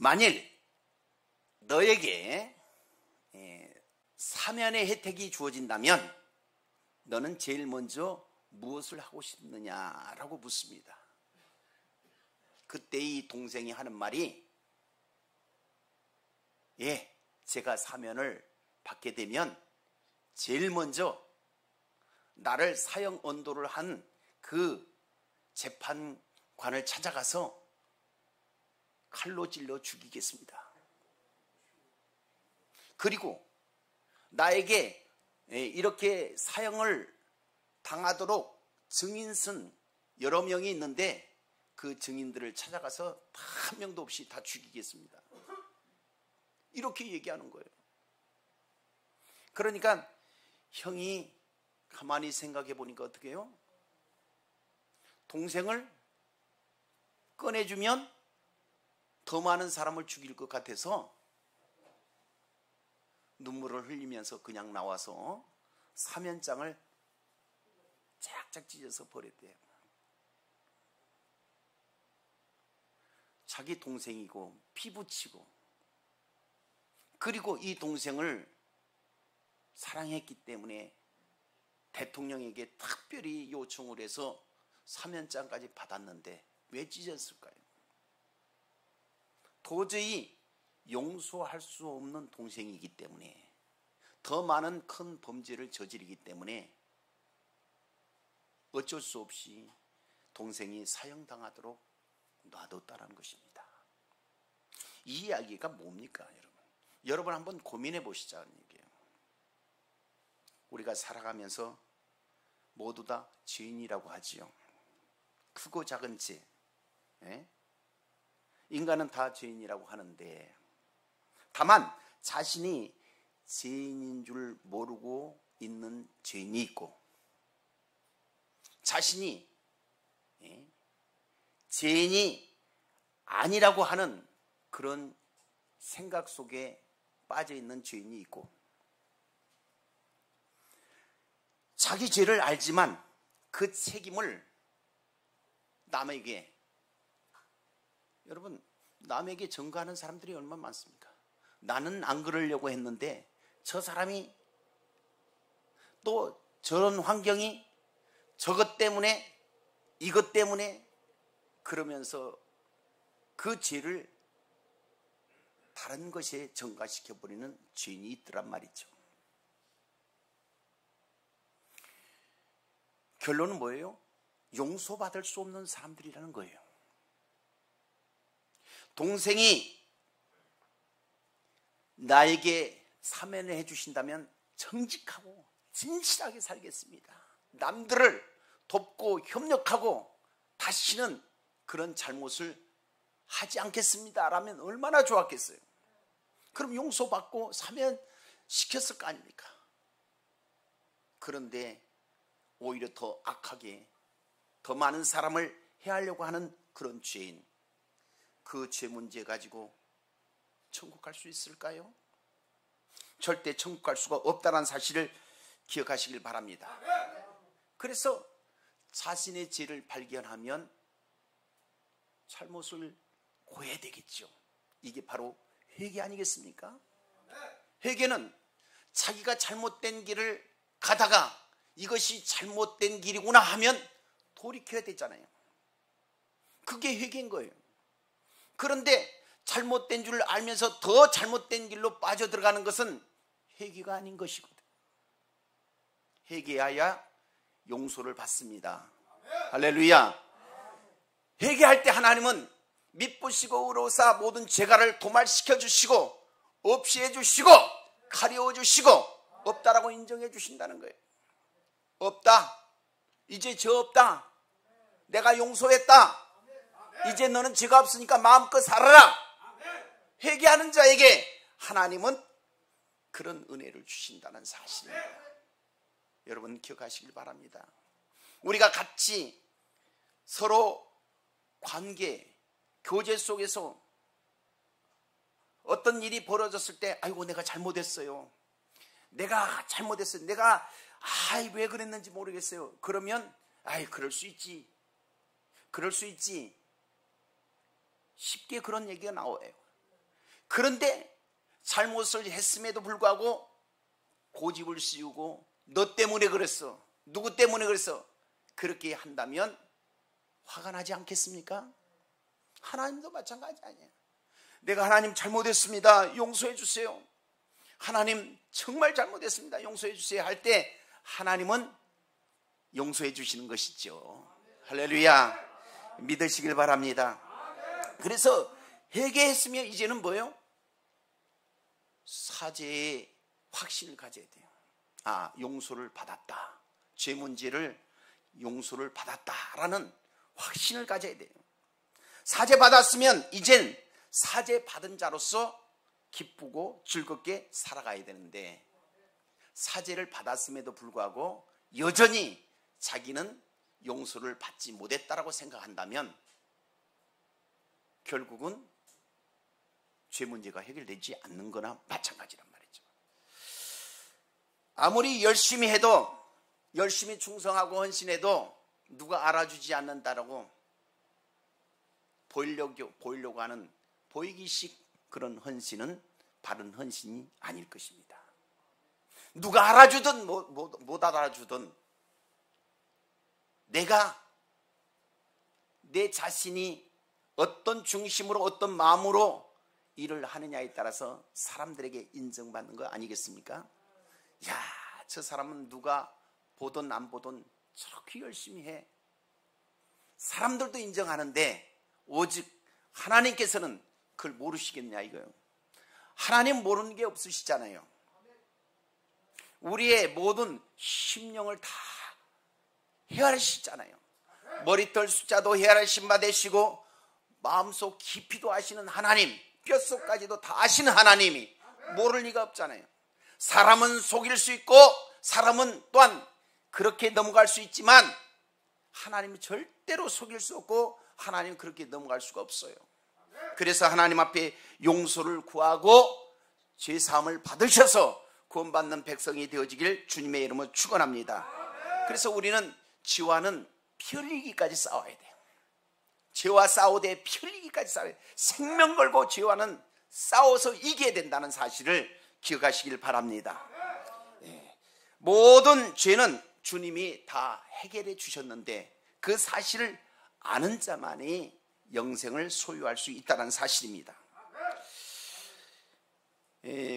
만일 너에게 사면의 혜택이 주어진다면 너는 제일 먼저 무엇을 하고 싶느냐라고 묻습니다. 그때 이 동생이 하는 말이, 제가 사면을 받게 되면 제일 먼저 나를 사형 언도를 한 그 재판관을 찾아가서 칼로 찔러 죽이겠습니다. 그리고 나에게 이렇게 사형을 당하도록 증인선 여러 명이 있는데 그 증인들을 찾아가서 다 한 명도 없이 다 죽이겠습니다. 이렇게 얘기하는 거예요. 그러니까 형이 가만히 생각해 보니까 어떻게 해요? 동생을 꺼내주면 더 많은 사람을 죽일 것 같아서 눈물을 흘리면서 그냥 나와서 사면장을 쫙쫙 찢어서 버렸대요. 자기 동생이고 피부치고, 그리고 이 동생을 사랑했기 때문에 대통령에게 특별히 요청을 해서 사면장까지 받았는데 왜 찢었을까요? 도저히 용서할 수 없는 동생이기 때문에, 더 많은 큰 범죄를 저지르기 때문에 어쩔 수 없이 동생이 사형당하도록 놔뒀다는 것입니다. 이 이야기가 뭡니까, 여러분? 여러분 한번 고민해 보시자는 얘기예요. 우리가 살아가면서 모두 다 죄인이라고 하지요. 크고 작은 죄. 인간은 다 죄인이라고 하는데, 다만 자신이 죄인인 줄 모르고 있는 죄인이 있고, 자신이 죄인이 아니라고 하는 그런 생각 속에 빠져 있는 죄인이 있고, 자기 죄를 알지만 그 책임을 남에게, 여러분 남에게 전가하는 사람들이 얼마나 많습니까? 나는 안 그러려고 했는데 저 사람이 또 저런 환경이 저것 때문에 이것 때문에, 그러면서 그 죄를 다른 것에 전가시켜버리는 죄인이 있더란 말이죠. 결론은 뭐예요? 용서받을 수 없는 사람들이라는 거예요. 동생이 나에게 사면을 해주신다면 정직하고 진실하게 살겠습니다. 남들을 돕고 협력하고 다시는 그런 잘못을 하지 않겠습니다 라면 얼마나 좋았겠어요. 그럼 용서받고 사면 시켰을 거 아닙니까? 그런데 오히려 더 악하게 더 많은 사람을 해하려고 하는 그런 죄인, 그 죄 문제 가지고 천국 갈 수 있을까요? 절대 천국 갈 수가 없다는 사실을 기억하시길 바랍니다. 그래서 자신의 죄를 발견하면 잘못을 고해야 되겠죠. 이게 바로 회개 아니겠습니까? 회개는 자기가 잘못된 길을 가다가 이것이 잘못된 길이구나 하면 돌이켜야 되잖아요. 그게 회개인 거예요. 그런데 잘못된 줄 알면서 더 잘못된 길로 빠져들어가는 것은 회개가 아닌 것이거든. 회개해야 용서를 받습니다. 할렐루야. 회개할 때 하나님은 미쁘시고 의로우사 모든 죄가를 도말시켜 주시고 없이 해주시고 가려워 주시고 없다라고 인정해 주신다는 거예요. 없다, 이제 죄 없다, 내가 용서했다, 이제 너는 죄가 없으니까 마음껏 살아라. 회개하는 자에게 하나님은 그런 은혜를 주신다는 사실입니다. 여러분 기억하시길 바랍니다. 우리가 같이 서로 관계, 교제 속에서 어떤 일이 벌어졌을 때, 아이고 내가 잘못했어요, 내가 잘못했어요, 내가 왜 그랬는지 모르겠어요. 그러면 그럴 수 있지, 그럴 수 있지, 쉽게 그런 얘기가 나와요. 그런데 잘못을 했음에도 불구하고 고집을 씌우고 너 때문에 그랬어, 누구 때문에 그랬어, 그렇게 한다면 화가 나지 않겠습니까? 하나님도 마찬가지 아니에요. 내가 하나님 잘못했습니다, 용서해 주세요, 하나님 정말 잘못했습니다, 용서해 주세요 할 때 하나님은 용서해 주시는 것이죠. 할렐루야. 믿으시길 바랍니다. 그래서 회개했으면 이제는 뭐예요? 사죄의 확신을 가져야 돼요. 용서를 받았다, 죄 문제를 용서를 받았다라는 확신을 가져야 돼요. 사죄 받았으면 이젠 사죄 받은 자로서 기쁘고 즐겁게 살아가야 되는데, 사죄를 받았음에도 불구하고 여전히 자기는 용서를 받지 못했다라고 생각한다면 결국은 죄 문제가 해결되지 않는 거나 마찬가지란 말이죠. 아무리 열심히 해도, 열심히 충성하고 헌신해도 누가 알아주지 않는다라고 보이려고 하는 보이기식 그런 헌신은 바른 헌신이 아닐 것입니다. 누가 알아주든 못 알아주든 내가 내 자신이 어떤 중심으로 어떤 마음으로 일을 하느냐에 따라서 사람들에게 인정받는 거 아니겠습니까? 야, 저 사람은 누가 보든 안 보든 저렇게 열심히 해. 사람들도 인정하는데 오직 하나님께서는 그걸 모르시겠냐 이거예요. 하나님 모르는 게 없으시잖아요. 우리의 모든 심령을 다 헤아리시잖아요. 머리털 숫자도 헤아리신 바 되시고 마음속 깊이도 아시는 하나님, 뼛속까지도 다 아시는 하나님이 모를 리가 없잖아요. 사람은 속일 수 있고 사람은 또한 그렇게 넘어갈 수 있지만 하나님은 절대로 속일 수 없고 하나님은 그렇게 넘어갈 수가 없어요. 그래서 하나님 앞에 용서를 구하고 죄사함을 받으셔서 구원받는 백성이 되어지길 주님의 이름으로 축원합니다. 그래서 우리는 죄와는 피 흘리기까지 싸워야 돼요. 죄와 싸우되 피 흘리기까지 싸워야 돼요. 생명 걸고 죄와는 싸워서 이겨야 된다는 사실을 기억하시길 바랍니다. 모든 죄는 주님이 다 해결해 주셨는데 그 사실을 아는 자만이 영생을 소유할 수 있다는 사실입니다.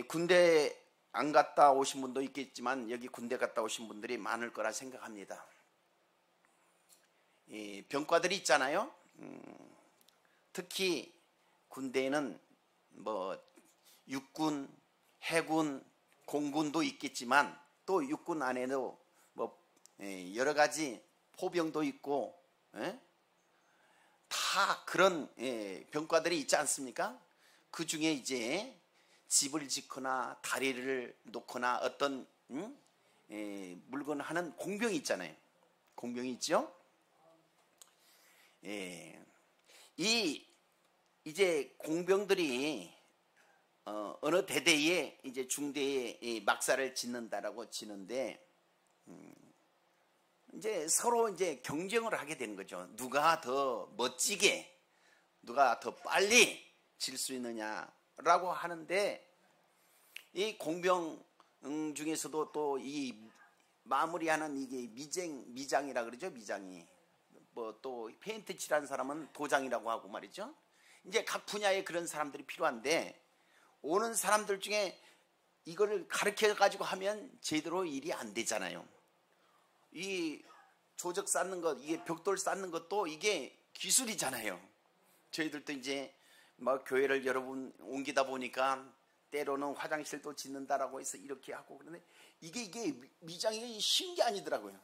군대 안 갔다 오신 분도 있겠지만 여기 군대 갔다 오신 분들이 많을 거라 생각합니다. 병과들이 있잖아요. 특히 군대에는 뭐 육군, 해군, 공군도 있겠지만 또 육군 안에도 뭐 여러 가지 포병도 있고 다 그런 병과들이 있지 않습니까? 그 중에 이제 집을 짓거나 다리를 놓거나 어떤 물건을 하는 공병이 있잖아요. 공병이 있죠. 이제 공병들이 어느 대대에 이제 중대에 막사를 짓는다라고 지는데 이제 서로 이제 경쟁을 하게 되는 거죠. 누가 더 멋지게, 누가 더 빨리 질 수 있느냐라고 하는데 이 공병 중에서도 또 이 마무리하는 이게 미장이라 그러죠. 미장이 뭐 또 페인트 칠하는 사람은 도장이라고 하고 말이죠. 이제 각 분야에 그런 사람들이 필요한데 오는 사람들 중에 이거를 가르쳐 가지고 하면 제대로 일이 안 되잖아요. 이 조적 쌓는 것, 이게 벽돌 쌓는 것도 이게 기술이잖아요. 저희들도 이제 뭐 교회를 여러 번 옮기다 보니까 때로는 화장실도 짓는다라고 해서 이렇게 하고 그러는데 이게 미장이 쉬운 게 아니더라고요.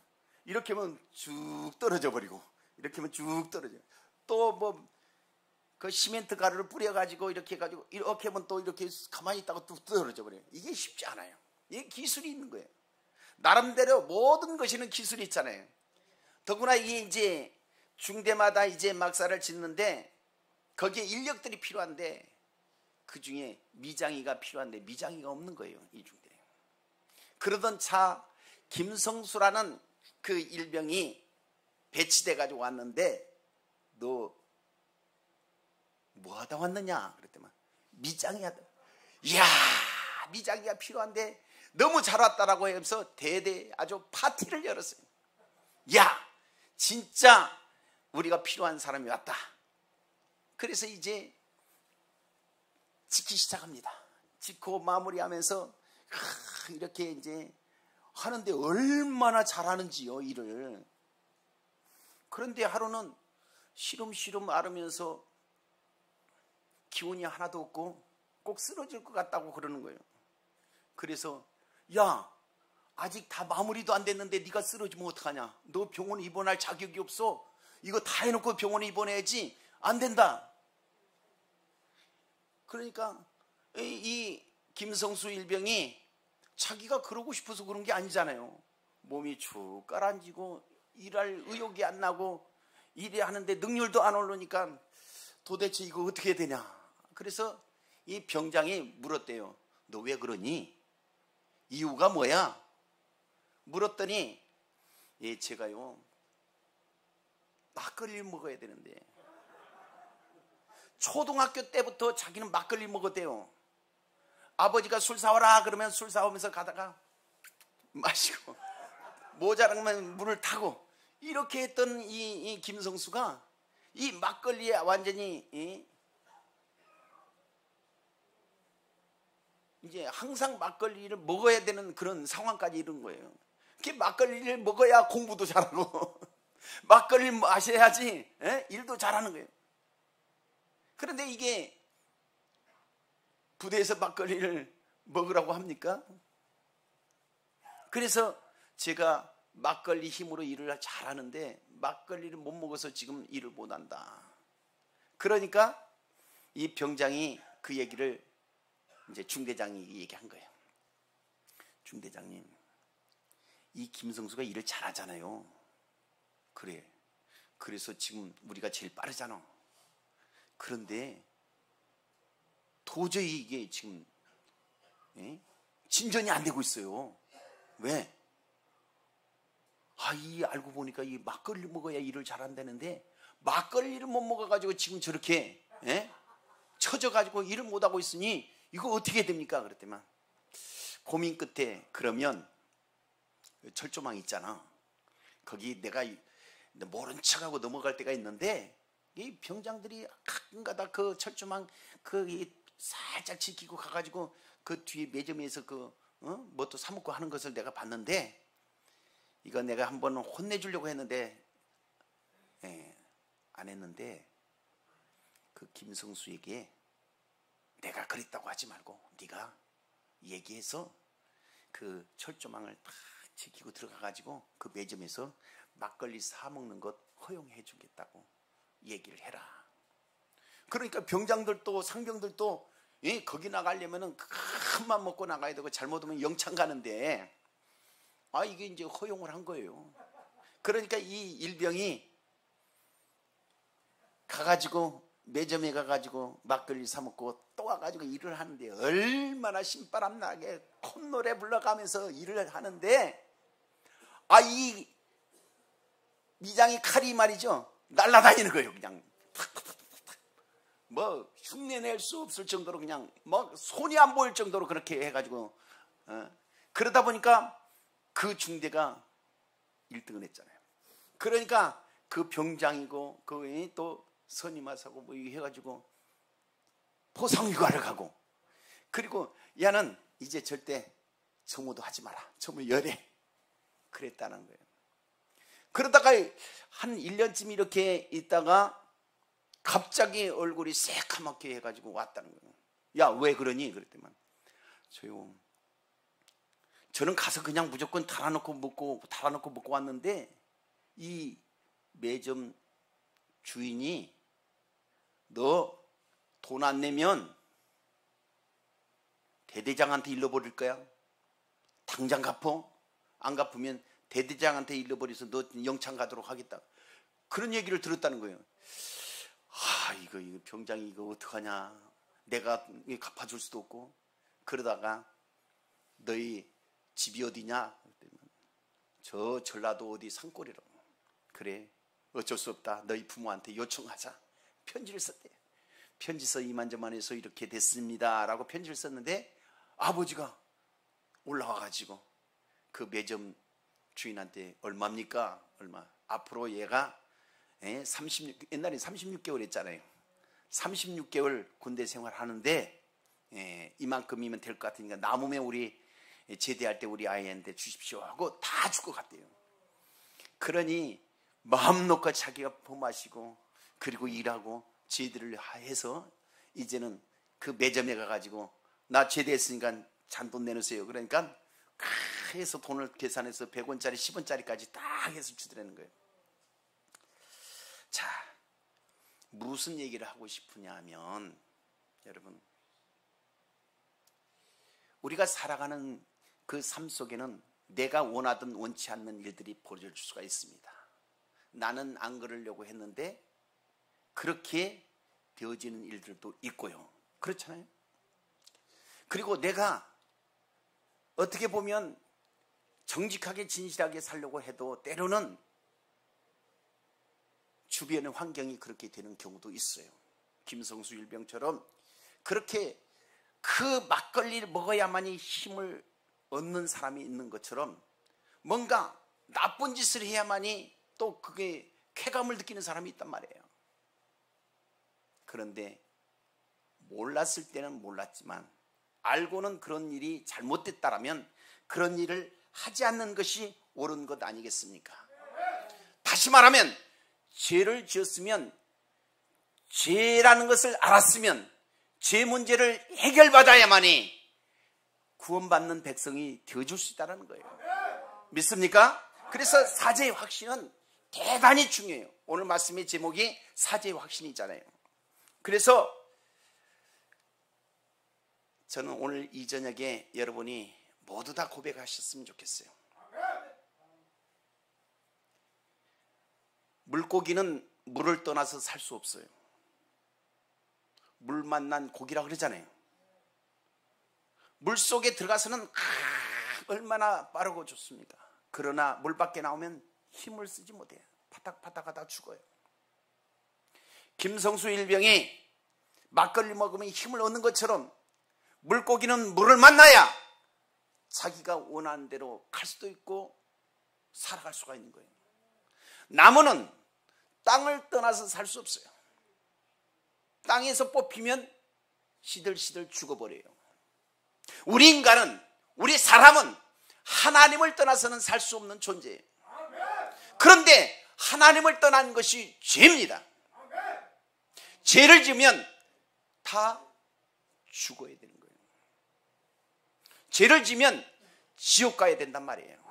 이렇게 하면 쭉 떨어져 버리고 이렇게 하면 쭉 떨어져요. 또 뭐 그 시멘트 가루를 뿌려가지고 이렇게 해가지고 이렇게 하면 또 이렇게 가만히 있다가 뚝 떨어져 버려요. 이게 쉽지 않아요. 이게 기술이 있는 거예요. 나름대로 모든 것에는 기술이 있잖아요. 더구나 이게 이제 중대마다 이제 막사를 짓는데 거기에 인력들이 필요한데 그 중에 미장이가 필요한데 미장이가 없는 거예요. 이 중대. 그러던 차 김성수라는 그 일병이 배치돼 가지고 왔는데 너 뭐 하다 왔느냐 그랬더니 미장이야. 이야, 미장이가 필요한데 너무 잘 왔다라고 하면서 대대 아주 파티를 열었어요. 야, 진짜 우리가 필요한 사람이 왔다. 그래서 이제 짓기 시작합니다. 짓고 마무리하면서 이렇게 이제 하는데 얼마나 잘하는지요, 일을. 그런데 하루는 시름시름 앓으면서 기운이 하나도 없고 꼭 쓰러질 것 같다고 그러는 거예요. 그래서 야, 아직 다 마무리도 안 됐는데 네가 쓰러지면 어떡하냐. 너 병원에 입원할 자격이 없어. 이거 다 해놓고 병원에 입원해야지. 안 된다. 그러니까 이 김성수 일병이 자기가 그러고 싶어서 그런 게 아니잖아요. 몸이 축 가라앉고 일할 의욕이 안 나고 일이 하는데 능률도 안 오르니까 도대체 이거 어떻게 해야 되냐. 그래서 이 병장이 물었대요. 너 왜 그러니? 이유가 뭐야? 물었더니 예, 제가요 막걸리를 먹어야 되는데 초등학교 때부터 자기는 막걸리 먹었대요. 아버지가 술 사와라 그러면 술 사오면서 가다가 마시고 모자라면 물을 타고 이렇게 했던 이 김성수가 이 막걸리에 완전히 이제 항상 막걸리를 먹어야 되는 그런 상황까지 이른 거예요. 막걸리를 먹어야 공부도 잘하고 막걸리를 마셔야지 일도 잘하는 거예요. 그런데 이게 부대에서 막걸리를 먹으라고 합니까? 그래서 제가 막걸리 힘으로 일을 잘하는데 막걸리를 못 먹어서 지금 일을 못한다. 그러니까 이 병장이 그 얘기를 이제 중대장이 얘기한 거예요. 중대장님, 이 김성수가 일을 잘하잖아요. 그래. 그래서 지금 우리가 제일 빠르잖아. 그런데 도저히 이게 지금 진전이 안 되고 있어요. 왜? 이 알고 보니까 이 막걸리 먹어야 일을 잘한다는데 막걸리를 못 먹어가지고 지금 저렇게 처져가지고 일을 못하고 있으니 이거 어떻게 됩니까? 그랬더만 고민 끝에 그러면 철조망 있잖아. 거기 내가 모른 척하고 넘어갈 때가 있는데 이 병장들이 가끔가다 그 철조망 살짝 지키고 가가지고 그 뒤에 매점에서 뭐 또 사먹고 하는 것을 내가 봤는데 이거 내가 한번 혼내주려고 했는데 안 했는데 그 김성수에게 내가 그랬다고 하지 말고 네가 얘기해서 그 철조망을 딱 지키고 들어가가지고 그 매점에서 막걸리 사 먹는 것 허용해 주겠다고 얘기를 해라. 그러니까 병장들도 상병들도 거기 나가려면은 큰맘 먹고 나가야 되고 잘못하면 영창 가는데 이게 이제 허용을 한 거예요. 그러니까 이 일병이 가가지고 매점에 가가지고 막걸리 사 먹고 또 와가지고 일을 하는데 얼마나 신바람 나게 콧노래 불러가면서 일을 하는데 이 미장이 칼이 말이죠 날아다니는 거예요. 그냥 뭐 흉내낼 수 없을 정도로 그냥 뭐 손이 안 보일 정도로 그렇게 해가지고 그러다 보니까 그 중대가 1등을 했잖아요. 그러니까 그 병장이고 그 또 선임하사고 뭐 해가지고 포상휴가를 가고 그리고 야는 이제 절대 정모도 하지 마라. 정모 열해. 그랬다는 거예요. 그러다가 한 1년쯤 이렇게 있다가 갑자기 얼굴이 새카맣게 해가지고 왔다는 거예요. 야, 왜 그러니? 그랬더만 저는 가서 그냥 무조건 달아놓고 먹고 왔는데 이 매점 주인이 너 돈 안 내면 대대장한테 일러버릴 거야. 당장 갚어. 안 갚으면 대대장한테 일러버려서 너 영창 가도록 하겠다. 그런 얘기를 들었다는 거예요. 이거 병장이 이거 어떡하냐. 내가 갚아줄 수도 없고. 그러다가 너희 집이 어디냐? 저 전라도 어디 산골이라고. 그래, 어쩔 수 없다. 너희 부모한테 요청하자. 편지를 썼대요. 편지서 이만저만해서 이렇게 됐습니다 라고 편지를 썼는데 아버지가 올라와 가지고 그 매점 주인한테 얼마입니까? 얼마? 앞으로 얘가 옛날에 36개월 했잖아요. 36개월 군대 생활하는데 이만큼이면 될 것 같으니까 남으면 우리 제대할 때 우리 아이한테 주십시오 하고 다 줄 것 같대요. 그러니 마음 놓고 자기가 포마시고 그리고 일하고 제대를 해서 이제는 그 매점에 가가지고 나 제대했으니까 잔돈 내놓으세요. 그러니까 해서 돈을 계산해서 100원짜리 10원짜리까지 딱 해서 주더라는 거예요. 자, 무슨 얘기를 하고 싶으냐 하면 여러분, 우리가 살아가는 그 삶 속에는 내가 원하든 원치 않는 일들이 벌어질 수가 있습니다. 나는 안 그러려고 했는데 그렇게 되어지는 일들도 있고요. 그렇잖아요. 그리고 내가 어떻게 보면 정직하게 진실하게 살려고 해도 때로는 주변의 환경이 그렇게 되는 경우도 있어요. 김성수 일병처럼 그렇게 그 막걸리를 먹어야만이 힘을 얻는 사람이 있는 것처럼 뭔가 나쁜 짓을 해야만이 또 그게 쾌감을 느끼는 사람이 있단 말이에요. 그런데 몰랐을 때는 몰랐지만 알고는 그런 일이 잘못됐다라면 그런 일을 하지 않는 것이 옳은 것 아니겠습니까? 다시 말하면 죄를 지었으면 죄라는 것을 알았으면 죄 문제를 해결받아야만이 구원받는 백성이 되어줄 수 있다는 거예요. 믿습니까? 그래서 사죄의 확신은 대단히 중요해요. 오늘 말씀의 제목이 사죄의 확신이잖아요. 그래서 저는 오늘 이 저녁에 여러분이 모두 다 고백하셨으면 좋겠어요. 물고기는 물을 떠나서 살 수 없어요. 물 만난 고기라 그러잖아요. 물 속에 들어가서는 얼마나 빠르고 좋습니까? 그러나 물 밖에 나오면 힘을 쓰지 못해요. 파닥파닥 하다 죽어요. 김성수 일병이 막걸리 먹으면 힘을 얻는 것처럼 물고기는 물을 만나야 자기가 원하는 대로 갈 수도 있고 살아갈 수가 있는 거예요. 나무는 땅을 떠나서 살 수 없어요. 땅에서 뽑히면 시들시들 죽어버려요. 우리 인간은, 우리 사람은 하나님을 떠나서는 살 수 없는 존재예요. 그런데 하나님을 떠난 것이 죄입니다. 죄를 지으면 다 죽어야 되는 거예요. 죄를 지면 지옥 가야 된단 말이에요.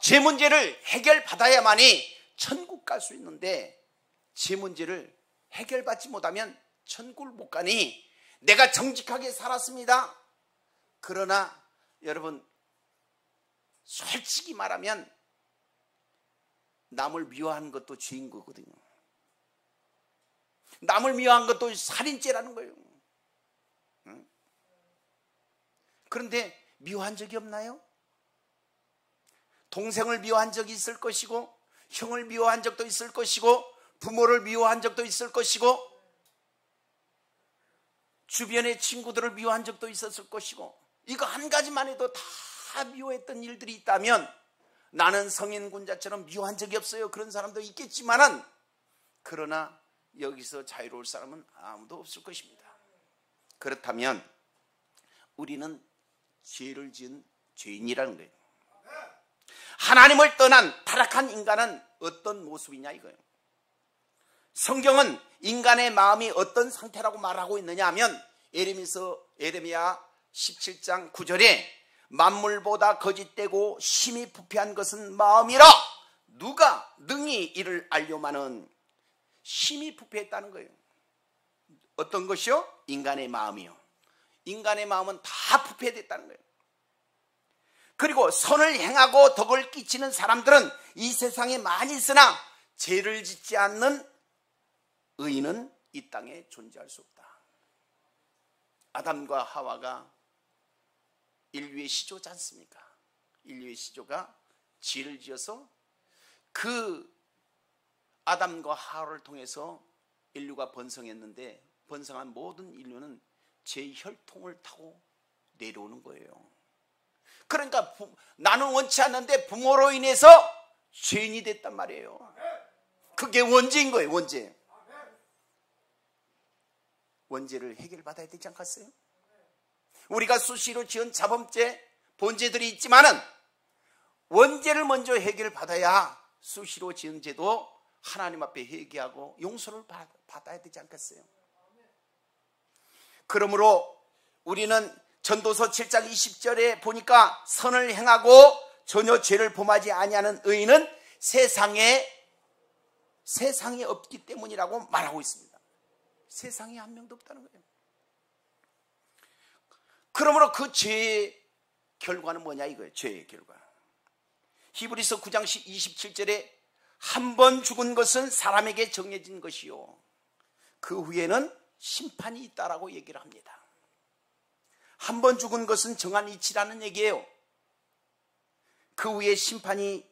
죄 문제를 해결받아야만이 천국 갈 수 있는데 죄 문제를 해결받지 못하면 천국을 못 가니 내가 정직하게 살았습니다. 그러나 여러분 솔직히 말하면 남을 미워하는 것도 죄인 거거든요. 남을 미워하는 것도 살인죄라는 거예요. 그런데 미워한 적이 없나요? 동생을 미워한 적이 있을 것이고 형을 미워한 적도 있을 것이고 부모를 미워한 적도 있을 것이고 주변의 친구들을 미워한 적도 있었을 것이고 이거 한 가지만 해도 다 미워했던 일들이 있다면 나는 성인군자처럼 미워한 적이 없어요. 그런 사람도 있겠지만은 그러나 여기서 자유로울 사람은 아무도 없을 것입니다. 그렇다면 우리는 죄를 지은 죄인이라는 거예요. 하나님을 떠난 타락한 인간은 어떤 모습이냐 이거예요. 성경은 인간의 마음이 어떤 상태라고 말하고 있느냐 하면 에레미야 17장 9절에 만물보다 거짓되고 심히 부패한 것은 마음이라 누가 능히 이를 알려마는. 심히 부패했다는 거예요. 어떤 것이요? 인간의 마음이요. 인간의 마음은 다 부패됐다는 거예요. 그리고 선을 행하고 덕을 끼치는 사람들은 이 세상에 많이 있으나 죄를 짓지 않는 의인은 이 땅에 존재할 수 없다. 아담과 하와가 인류의 시조지 않습니까? 인류의 시조가 죄를 지어서 그 아담과 하와를 통해서 인류가 번성했는데 번성한 모든 인류는 제 혈통을 타고 내려오는 거예요. 그러니까 나는 원치 않는데 부모로 인해서 죄인이 됐단 말이에요. 그게 원죄인 거예요. 원죄. 원죄를 해결받아야 되지 않겠어요? 우리가 수시로 지은 자범죄, 본죄들이 있지만은 원죄를 먼저 해결받아야 수시로 지은 죄도 하나님 앞에 회개하고 용서를 받아야 되지 않겠어요? 그러므로 우리는 전도서 7장 20절에 보니까 선을 행하고 전혀 죄를 범하지 아니하는 의인은 세상에 없기 때문이라고 말하고 있습니다. 세상에 한 명도 없다는 거예요. 그러므로 그 죄의 결과는 뭐냐 이거예요. 죄의 결과. 히브리서 9장 27절에 한 번 죽은 것은 사람에게 정해진 것이요 그 후에는 심판이 있다라고 얘기를 합니다. 한 번 죽은 것은 정한 이치라는 얘기예요. 그 후에 심판이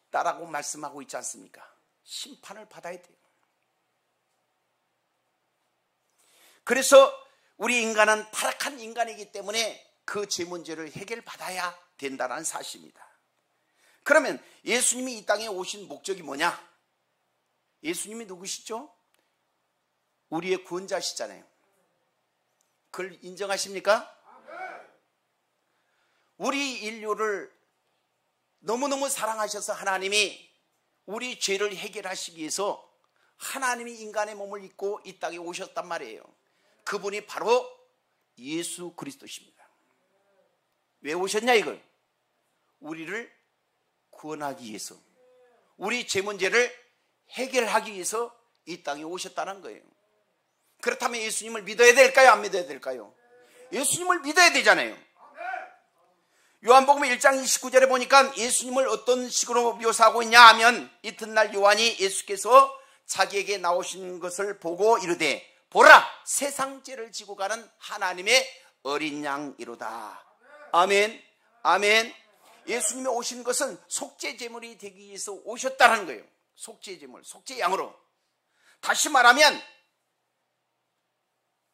있겠다라고 말씀하고 있지 않습니까? 심판을 받아야 돼요. 그래서 우리 인간은 타락한 인간이기 때문에 그 죄 문제를 해결받아야 된다는 사실입니다. 그러면 예수님이 이 땅에 오신 목적이 뭐냐? 예수님이 누구시죠? 우리의 구원자시잖아요. 그걸 인정하십니까? 우리 인류를 너무너무 사랑하셔서 하나님이 우리 죄를 해결하시기 위해서 하나님이 인간의 몸을 입고 이 땅에 오셨단 말이에요. 그분이 바로 예수 그리스도십니다. 왜 오셨냐 이걸? 우리를 구원하기 위해서, 우리 죄 문제를 해결하기 위해서 이 땅에 오셨다는 거예요. 그렇다면 예수님을 믿어야 될까요? 안 믿어야 될까요? 예수님을 믿어야 되잖아요. 요한복음 1장 29절에 보니까 예수님을 어떤 식으로 묘사하고 있냐 하면 이튿날 요한이 예수께서 자기에게 나오신 것을 보고 이르되 보라 세상 죄를 지고 가는 하나님의 어린 양이로다. 아멘. 아멘. 예수님이 오신 것은 속죄제물이 되기 위해서 오셨다는 거예요. 속죄제물, 속죄양으로. 다시 말하면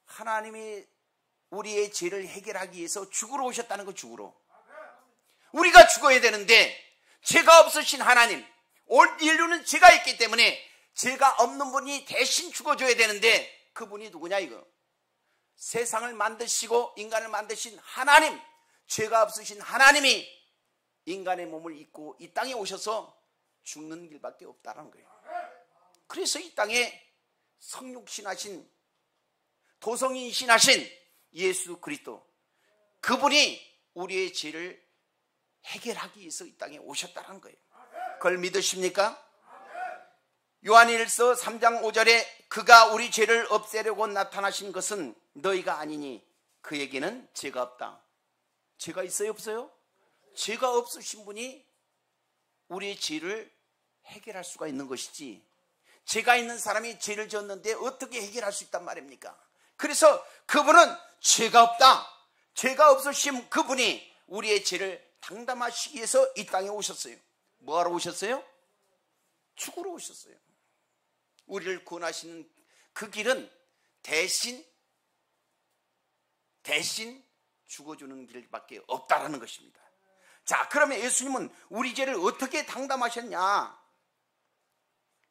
하나님이 우리의 죄를 해결하기 위해서 죽으러 오셨다는 거. 죽으러. 우리가 죽어야 되는데 죄가 없으신 하나님, 올 인류는 죄가 있기 때문에 죄가 없는 분이 대신 죽어줘야 되는데 그분이 누구냐 이거? 세상을 만드시고 인간을 만드신 하나님, 죄가 없으신 하나님이 인간의 몸을 입고 이 땅에 오셔서 죽는 길밖에 없다는 거예요. 그래서 이 땅에 성육신하신, 도성인신하신 예수 그리스도, 그분이 우리의 죄를 해결하기 위해서 이 땅에 오셨다는 거예요. 그걸 믿으십니까? 요한일서 3장 5절에 그가 우리 죄를 없애려고 나타나신 것은 너희가 아니니 그에게는 죄가 없다. 죄가 있어요 없어요? 죄가 없으신 분이 우리의 죄를 해결할 수가 있는 것이지, 죄가 있는 사람이 죄를 졌는데 어떻게 해결할 수 있단 말입니까? 그래서 그분은 죄가 없다. 죄가 없으신 그분이 우리의 죄를 당담하시기 위해서 이 땅에 오셨어요. 뭐하러 오셨어요? 죽으러 오셨어요. 우리를 구원하시는 그 길은 대신 죽어주는 길밖에 없다라는 것입니다. 자, 그러면 예수님은 우리 죄를 어떻게 당담하셨냐?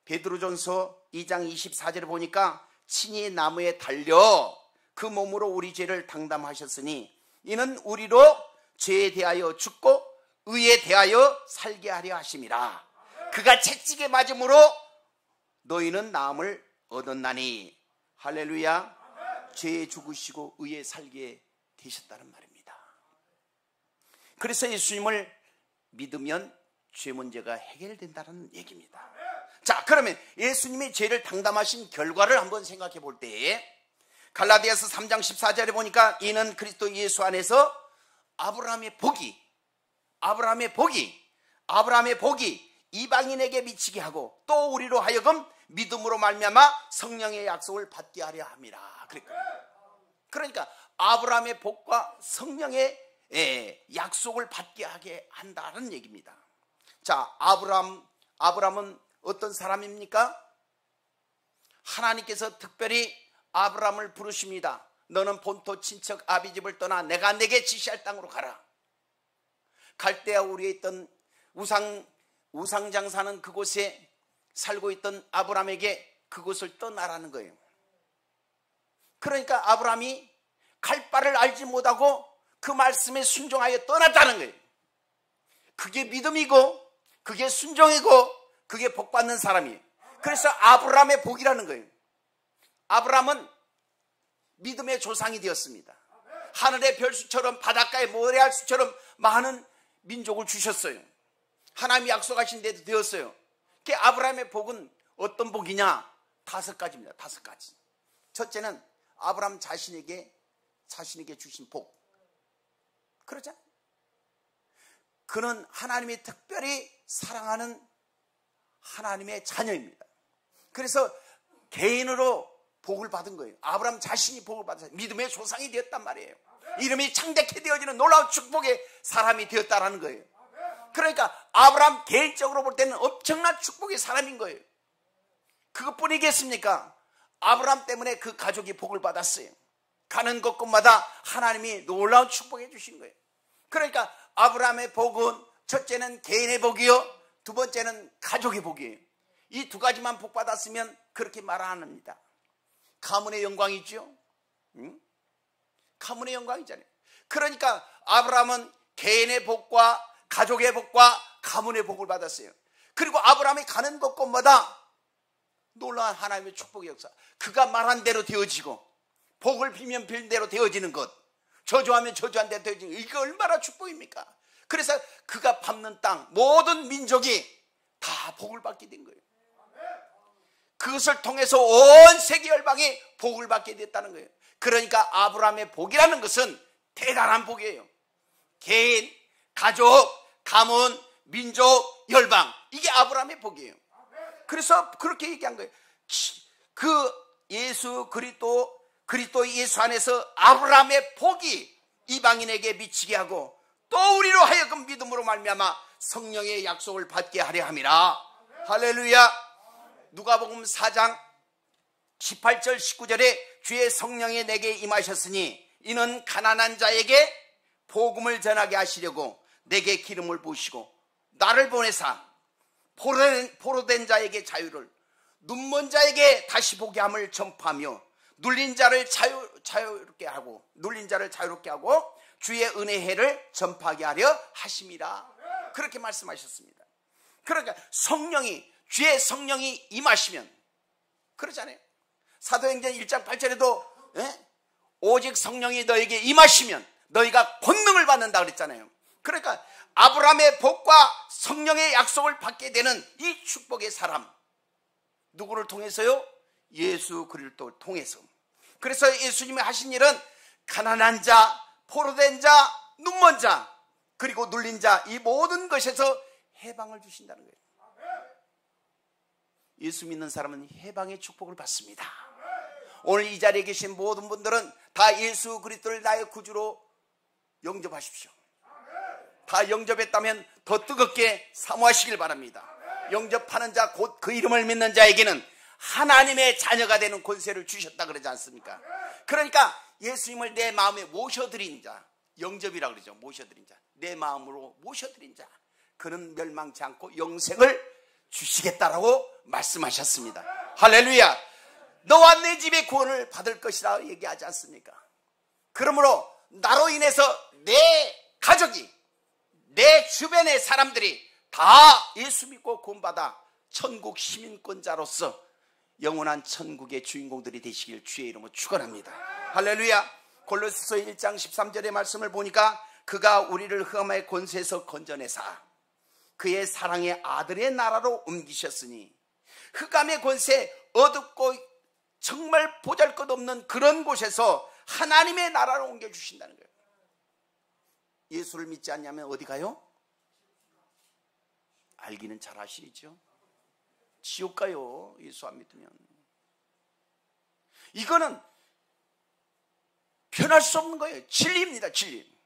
베드로전서 2장 24절에 보니까 친히 나무에 달려 그 몸으로 우리 죄를 당담하셨으니 이는 우리로 죄에 대하여 죽고 의에 대하여 살게 하려 하심이라. 그가 채찍에 맞음으로 너희는 나음을 얻었나니. 할렐루야. 죄에 죽으시고 의에 살게 되셨다는 말입니다. 그래서 예수님을 믿으면 죄 문제가 해결된다는 얘기입니다. 자, 그러면 예수님이 죄를 당담하신 결과를 한번 생각해 볼 때 갈라디아서 3장 14절에 보니까 이는 그리스도 예수 안에서 아브라함의 복이 이방인에게 미치게 하고 또 우리로 하여금 믿음으로 말미암아 성령의 약속을 받게 하려 함이라. 그러니까 아브라함의 복과 성령의 약속을 받게 하게 한다는 얘기입니다. 자, 아브라함은 어떤 사람입니까? 하나님께서 특별히 아브라함을 부르십니다. 너는 본토 친척 아비집을 떠나 내가 내게 지시할 땅으로 가라. 갈대아 우리에 있던 우상장사는 그곳에 살고 있던 아브라함에게 그곳을 떠나라는 거예요. 그러니까 아브라함이 갈 바를 알지 못하고 그 말씀에 순종하여 떠났다는 거예요. 그게 믿음이고 그게 순종이고 그게 복받는 사람이에요. 그래서 아브라함의 복이라는 거예요. 아브라함은 믿음의 조상이 되었습니다. 하늘의 별수처럼 바닷가의 모래알수처럼 많은 민족을 주셨어요. 하나님이 약속하신 데도 되었어요. 그 아브라함의 복은 어떤 복이냐? 5가지입니다. 5가지. 첫째는 아브라함 자신에게 주신 복. 그러잖아요. 그는 하나님이 특별히 사랑하는 하나님의 자녀입니다. 그래서 개인으로 복을 받은 거예요. 아브라함 자신이 복을 받아서 믿음의 조상이 되었단 말이에요. 이름이 창대케 되어지는 놀라운 축복의 사람이 되었다라는 거예요. 그러니까 아브라함 개인적으로 볼 때는 엄청난 축복의 사람인 거예요. 그것뿐이겠습니까? 아브라함 때문에 그 가족이 복을 받았어요. 가는 곳곳마다 하나님이 놀라운 축복해 주신 거예요. 그러니까 아브라함의 복은 첫째는 개인의 복이요, 두 번째는 가족의 복이에요. 이 2가지만 복 받았으면 그렇게 말 안 합니다. 가문의 영광이죠. 가문의 영광이잖아요. 그러니까 아브라함은 개인의 복과 가족의 복과 가문의 복을 받았어요. 그리고 아브라함이 가는 곳곳마다 놀라운 하나님의 축복의 역사. 그가 말한 대로 되어지고 복을 빌면 빌는 대로 되어지는 것, 저주하면 저주한 대로 되어지는 것, 이게 얼마나 축복입니까? 그래서 그가 밟는 땅 모든 민족이 다 복을 받게 된 거예요. 그것을 통해서 온 세계 열방이 복을 받게 됐다는 거예요. 그러니까 아브라함의 복이라는 것은 대단한 복이에요. 개인, 가족, 가문, 민족, 열방, 이게 아브라함의 복이에요. 그래서 그렇게 얘기한 거예요. 그 예수 그리스도 예수 안에서 아브라함의 복이 이방인에게 미치게 하고 또 우리로 하여금 믿음으로 말미암아 성령의 약속을 받게 하려 함이라. 할렐루야. 누가복음 4장 18절 19절에 주의 성령이 내게 임하셨으니 이는 가난한 자에게 복음을 전하게 하시려고 내게 기름을 부으시고 나를 보내사 포로된 자에게 자유를, 눈먼 자에게 다시 보게 함을 전파하며 눌린 자를 자유롭게 하고 주의 은혜의 해를 전파하게 하려 하심이라. 그렇게 말씀하셨습니다. 그러니까 주의 성령이 임하시면, 그러잖아요. 사도행전 1장 8절에도 오직 성령이 너에게 임하시면 너희가 권능을 받는다 그랬잖아요. 그러니까 아브라함의 복과 성령의 약속을 받게 되는 이 축복의 사람, 누구를 통해서요? 예수 그리스도를 통해서. 그래서 예수님이 하신 일은 가난한 자, 포로된 자, 눈먼 자, 그리고 눌린 자, 이 모든 것에서 해방을 주신다는 거예요. 예수 믿는 사람은 해방의 축복을 받습니다. 오늘 이 자리에 계신 모든 분들은 다 예수 그리스도를 나의 구주로 영접하십시오. 다 영접했다면 더 뜨겁게 사모하시길 바랍니다. 영접하는 자, 곧 그 이름을 믿는 자에게는 하나님의 자녀가 되는 권세를 주셨다 그러지 않습니까? 그러니까 예수님을 내 마음에 모셔드린 자, 영접이라고 그러죠. 모셔드린 자, 내 마음으로 모셔드린 자, 그는 멸망치 않고 영생을 주시겠다라고 말씀하셨습니다. 할렐루야. 너와 내 집의 구원을 받을 것이라 얘기하지 않습니까? 그러므로 나로 인해서 내 가족이, 내 주변의 사람들이 다 예수 믿고 구원받아 천국 시민권자로서 영원한 천국의 주인공들이 되시길 주의 이름으로 축원합니다. 할렐루야. 골로새서 1장 13절의 말씀을 보니까 그가 우리를 흑암의 권세에서 건져내사 그의 사랑의 아들의 나라로 옮기셨으니, 흑암의 권세, 어둡고 정말 보잘것없는 그런 곳에서 하나님의 나라로 옮겨주신다는 거예요. 예수를 믿지 않냐면 어디 가요? 알기는 잘 아시죠? 지옥 가요. 예수 안 믿으면. 이거는 변할 수 없는 거예요. 진리입니다. 진리.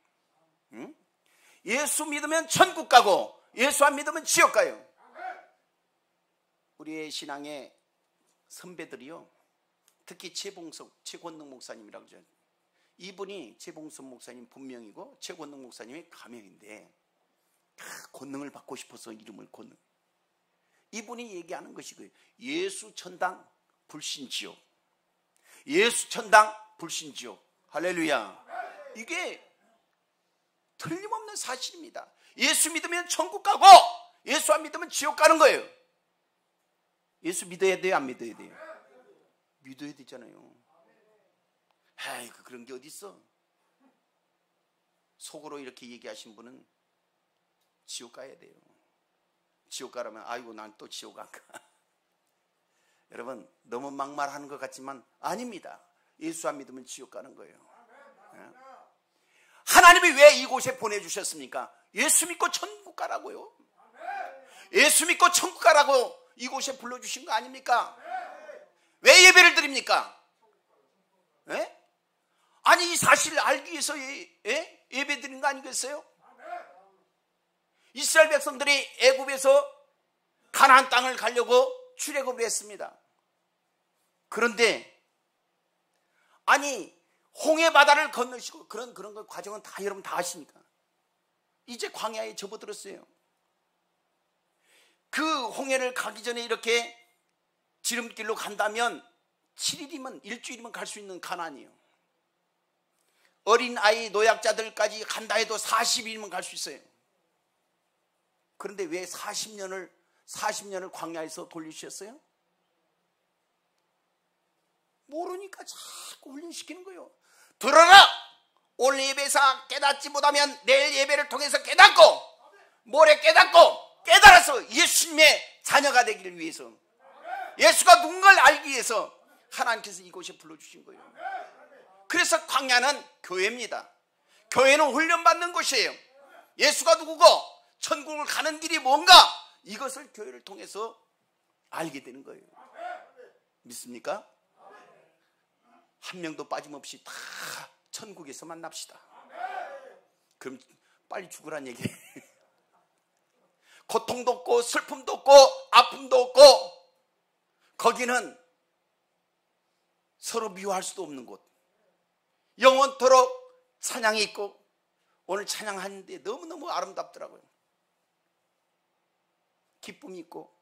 예수 믿으면 천국 가고 예수 안 믿으면 지옥 가요. 우리의 신앙의 선배들이요, 특히 최권능 목사님이라고 그러죠. 이분이 최봉선 목사님 본명이고 최권능 목사님의 가명인데, 권능을 받고 싶어서 이름을 권능. 이분이 얘기하는 것이 그 예수 천당 불신 지옥, 예수 천당 불신 지옥. 할렐루야. 이게 틀림없는 사실입니다. 예수 믿으면 천국 가고 예수 안 믿으면 지옥 가는 거예요. 예수 믿어야 돼요, 안 믿어야 돼요? 믿어야 되잖아요. 에이, 그런 게 어디 있어? 속으로 이렇게 얘기하신 분은 지옥 가야 돼요. 지옥 가라면 아이고 난 또 지옥 안 가. 여러분, 너무 막말하는 것 같지만 아닙니다. 예수 안 믿으면 지옥 가는 거예요. 하나님이 왜 이곳에 보내주셨습니까? 예수 믿고 천국 가라고요. 예수 믿고 천국 가라고 이곳에 불러주신 거 아닙니까? 왜 예배를 드립니까? 예? 아니, 이 사실을 알기 위해서 예배 드린 거 아니겠어요? 이스라엘 백성들이 애굽에서 가나안 땅을 가려고 출애굽을 했습니다. 그런데 아니, 홍해 바다를 건너시고 그런 거 과정은 다 여러분 다 아십니까? 이제 광야에 접어들었어요. 그 홍해를 가기 전에 이렇게 지름길로 간다면 7일이면 일주일이면 갈 수 있는 가나안이에요. 어린 아이 노약자들까지 간다 해도 40일이면 갈 수 있어요. 그런데 왜 40년을 광야에서 돌리셨어요? 모르니까 자꾸 훈련시키는 거예요. 들어라! 오늘 예배사 깨닫지 못하면 내일 예배를 통해서 깨닫고 모레 깨닫고 깨달아서 예수님의 자녀가 되기를 위해서, 예수가 누군가를 알기 위해서 하나님께서 이곳에 불러주신 거예요. 그래서 광야는 교회입니다. 교회는 훈련받는 곳이에요. 예수가 누구고 천국을 가는 길이 뭔가, 이것을 교회를 통해서 알게 되는 거예요. 믿습니까? 한 명도 빠짐없이 다 천국에서 만납시다. 그럼 빨리 죽으란 얘기예요. 고통도 없고 슬픔도 없고 아픔도 없고, 거기는 서로 미워할 수도 없는 곳, 영원토록 찬양이 있고, 오늘 찬양하는데 너무너무 아름답더라고요. 기쁨이 있고,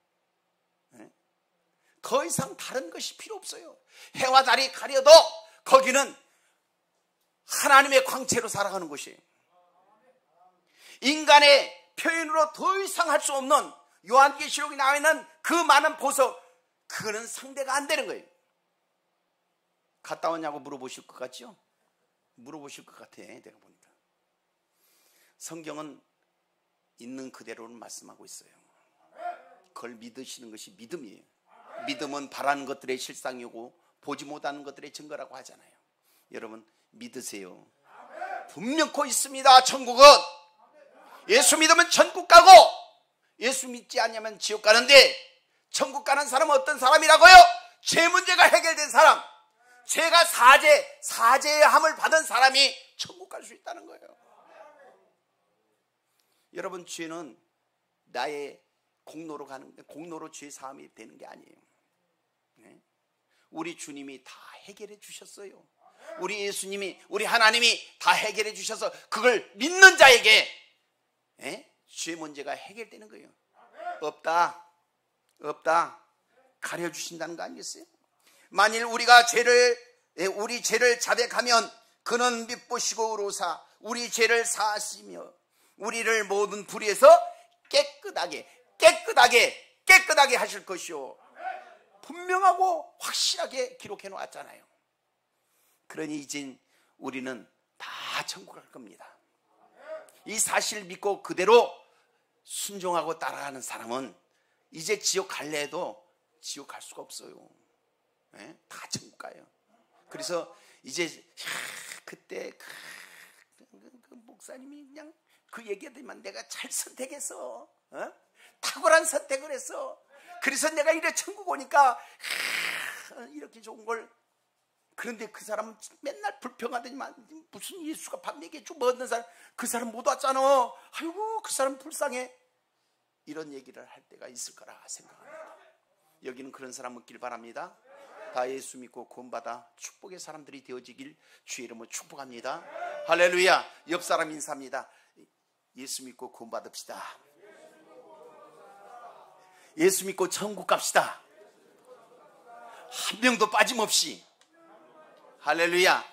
더 이상 다른 것이 필요 없어요. 해와 달이 가려도 거기는 하나님의 광채로 살아가는 곳이에요. 인간의 표현으로 더 이상 할 수 없는 요한계시록에 나와 있는 그 많은 보석, 그거는 상대가 안 되는 거예요. 갔다 왔냐고 물어보실 것 같죠? 물어보실 것 같아. 내가 보니까 성경은 있는 그대로는 말씀하고 있어요. 그걸 믿으시는 것이 믿음이에요. 믿음은 바라는 것들의 실상이고 보지 못하는 것들의 증거라고 하잖아요. 여러분 믿으세요. 분명코 있습니다. 천국은. 예수 믿으면 천국 가고 예수 믿지 않으면 지옥 가는데, 천국 가는 사람은 어떤 사람이라고요? 죄 문제가 해결된 사람, 죄가 사죄함을 받은 사람이 천국 갈 수 있다는 거예요. 여러분, 죄는 나의 공로로 죄 사함이 되는 게 아니에요. 우리 주님이 다 해결해 주셨어요. 우리 예수님이, 우리 하나님이 다 해결해 주셔서 그걸 믿는 자에게 죄 문제가 해결되는 거예요. 없다 가려주신다는 거 아니겠어요? 만일 우리가 우리 죄를 자백하면 그는 미쁘시고 의로사 우리 죄를 사하시며 우리를 모든 불의에서 깨끗하게 하실 것이요. 분명하고 확실하게 기록해 놓았잖아요. 그러니 이젠 우리는 다 천국 갈 겁니다. 이 사실을 믿고 그대로 순종하고 따라가는 사람은 이제 지옥 갈래 해도 지옥 갈 수가 없어요. 다 천국 가요. 그래서 이제 그때 그 목사님이 그냥 그 얘기하더니만 내가 잘 선택했어. 탁월한 선택을 했어. 그래서 내가 이래 천국 오니까 이렇게 좋은 걸. 그런데 그 사람은 맨날 불평하더니만 무슨 예수가 밥 먹여주고 뭐 얻는 사람, 그 사람 못 왔잖아. 아이고 그 사람 불쌍해. 이런 얘기를 할 때가 있을 거라 생각합니다. 여기는 그런 사람 없길 바랍니다. 다 예수 믿고 구원받아 축복의 사람들이 되어지길 주의 이름으로 축복합니다. 할렐루야. 옆 사람 인사합니다. 예수 믿고 구원받읍시다. 예수 믿고 천국 갑시다. 한 명도 빠짐없이. 할렐루야.